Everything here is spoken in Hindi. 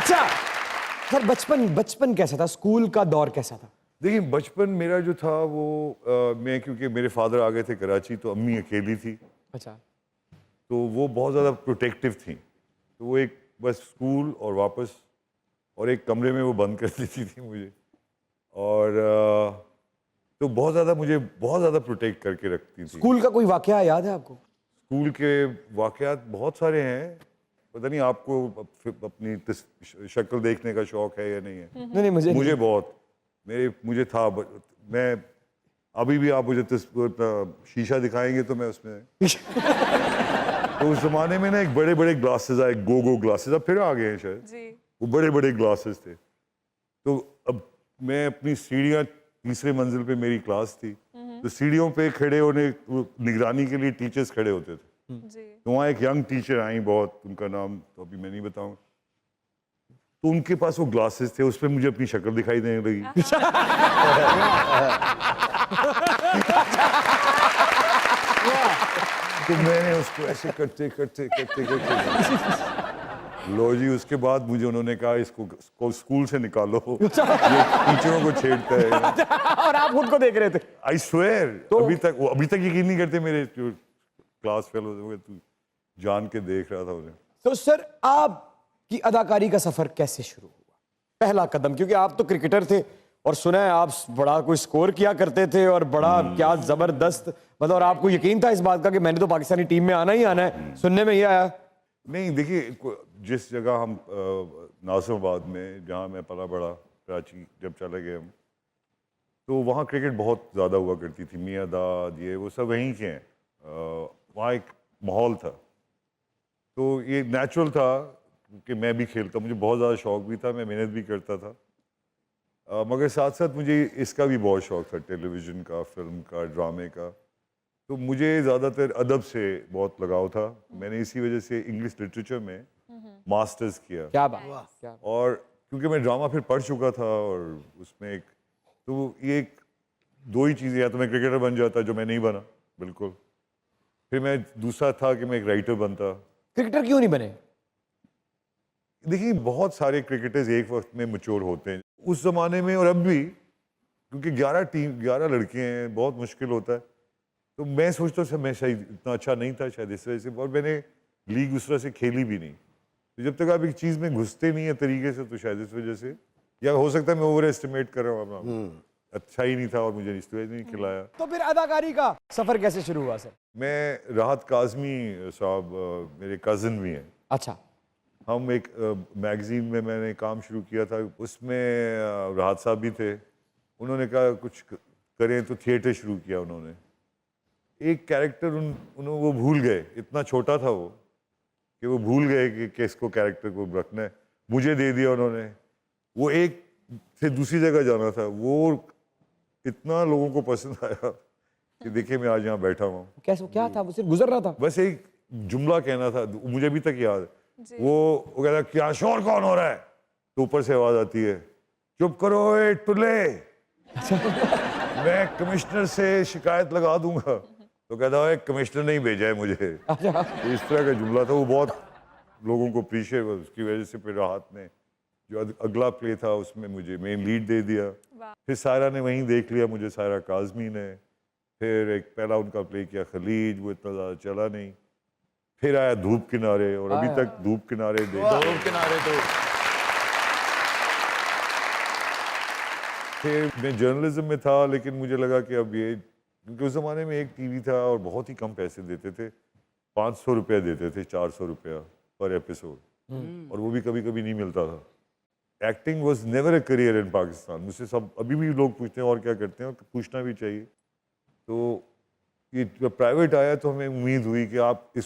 अच्छा सर, बचपन बचपन कैसा था? स्कूल का दौर कैसा था? देखिए बचपन मेरा जो था वो मैं क्योंकि मेरे फादर आ गए थे कराची तो अम्मी अकेली थी अच्छा। तो वो बहुत ज़्यादा प्रोटेक्टिव थी तो वो एक बस स्कूल और वापस और एक कमरे में वो बंद कर देती थी मुझे और तो मुझे बहुत ज़्यादा प्रोटेक्ट करके रखती थी। स्कूल का कोई वाकया याद है आपको? स्कूल के वाकयात बहुत सारे हैं, पता नहीं आपको अपनी शक्ल देखने का शौक है या नहीं है। नहीं मुझे मुझे नहीं। बहुत मुझे था मैं अभी भी आप मुझे शीशा दिखाएंगे तो मैं उसमें तो उस जमाने में ना एक बड़े बड़े ग्लासेस आए, गो ग्लासेस, अब फिर आ गए हैं शायद जी। वो बड़े बड़े ग्लासेस थे तो अब मैं अपनी सीढ़ियाँ तीसरे मंजिल पे मेरी क्लास थी तो सीढ़ियों पे खड़े होने निगरानी के लिए टीचर्स खड़े होते थे जी। तो वहाँ एक यंग टीचर आई बहुत, उनका नाम तो अभी मैं नहीं बताऊँ, तो उनके पास वो ग्लासेस थे, उस पर मुझे अपनी शक्ल दिखाई देने लगी तो मैंने उसको ऐसे करते करते करते करते लो जी, उसके बाद मुझे उन्होंने कहा इसको स्कूल से निकालो, ये टीचरों को छेड़ता है। और आप खुद को देख रहे थे? आई स्वेयर तो अभी तक यकीन नहीं करते मेरे जो क्लास फेलो, तू जान के देख रहा था उन्हें। तो सर आपकी अदाकारी का सफर कैसे शुरू हुआ? पहला कदम, क्योंकि आप तो क्रिकेटर थे और सुना है आप बड़ा कोई स्कोर किया करते थे और बड़ा क्या जबरदस्त, मतलब और आपको यकीन था इस बात का कि मैंने तो पाकिस्तानी टीम में आना ही आना है, सुनने में ये आया? नहीं देखिए, जिस जगह हम नासिराबाद में जहाँ मैं पला बड़ा, कराची जब चले गए हम, तो वहाँ क्रिकेट बहुत ज़्यादा हुआ करती थी, मियाँ दाद ये वो सब वहीं के हैं, वहाँ एक माहौल था तो ये नेचुरल था कि मैं भी खेलता, मुझे बहुत ज़्यादा शौक भी था, मैं मेहनत भी करता था, मगर साथ साथ मुझे इसका भी बहुत शौक था, टेलीविज़न का, फिल्म का, ड्रामे का। तो मुझे ज़्यादातर अदब से बहुत लगाव था, मैंने इसी वजह से इंग्लिश लिटरेचर में मास्टर्स किया। क्या बात। और क्योंकि मैं ड्रामा फिर पढ़ चुका था और उसमें एक तो ये एक दो ही चीज़ें, या तो मैं क्रिकेटर बन जाता जो मैं नहीं बना बिल्कुल, फिर मैं दूसरा था कि मैं एक राइटर बनता। क्रिकेटर क्यों नहीं बने? देखिए बहुत सारे क्रिकेटर्स एक वक्त में मैच्योर होते हैं उस ज़माने में और अब भी, क्योंकि 11 लड़के हैं, बहुत मुश्किल होता है, तो मैं सोचता था मैं शायद इतना अच्छा नहीं था शायद इस वजह से, और मैंने लीग उस तरह से खेली भी नहीं, तो जब तक आप एक चीज़ में घुसते नहीं है तरीके से तो शायद इस वजह से, या हो सकता है मैं ओवर एस्टिमेट कर रहा हूँ अपना, अच्छा ही नहीं था और मुझे इस वजह नहीं खिलाया। तो फिर अदाकारी का सफर कैसे शुरू हुआ सर? मैं राहत काज़मी साहब मेरे कज़न भी हैं। अच्छा। हम एक मैगज़ीन में मैंने काम शुरू किया था, उसमें राहत साहब भी थे, उन्होंने कहा कुछ करें तो थिएटर शुरू किया उन्होंने। एक कैरेक्टर उन्होंने वो भूल गए, इतना छोटा था वो कि वो भूल गए कि किसको कैरेक्टर को रखना है, मुझे दे दिया उन्होंने, वो एक से दूसरी जगह जाना था, वो इतना लोगों को पसंद आया कि देखिए मैं आज यहाँ बैठा हुआ हूँ। कैसे, क्या था वो? सिर्फ गुजर रहा था? बस एक जुमला कहना था, मुझे अभी तक याद है, वो कहता क्या शोर कौन हो रहा है, तो ऊपर से आवाज आती है चुप करो ए टुल्ले, मैं कमिश्नर से शिकायत लगा दूंगा, तो कहता है कमिश्नर नहीं भेजा है मुझे। तो इस तरह का जुमला था, वो बहुत लोगों को अप्रिशिएट हुआ, उसकी वजह से फिर राहत ने जो अगला प्ले था उसमें मुझे मेन लीड दे दिया, फिर सायरा ने वहीं देख लिया मुझे, सायरा काज़मी ने, फिर एक पहला उनका प्ले किया खलीज, वो इतना ज़्यादा चला नहीं, फिर आया धूप किनारे, और अभी तक धूप किनारे धूप किनारे तो फिर मैं जर्नलिज्म में था, लेकिन मुझे लगा कि अब ये, क्योंकि उस ज़माने में एक टीवी था और बहुत ही कम पैसे देते थे, 500 रुपया देते थे, 400 रुपया पर एपिसोड, और वो भी कभी कभी नहीं मिलता था। Acting was never a career in Pakistan, मुझसे सब अभी भी लोग पूछते हैं और क्या करते हैं, और पूछना भी चाहिए। तो ये जब प्राइवेट आया तो हमें उम्मीद हुई कि आप इस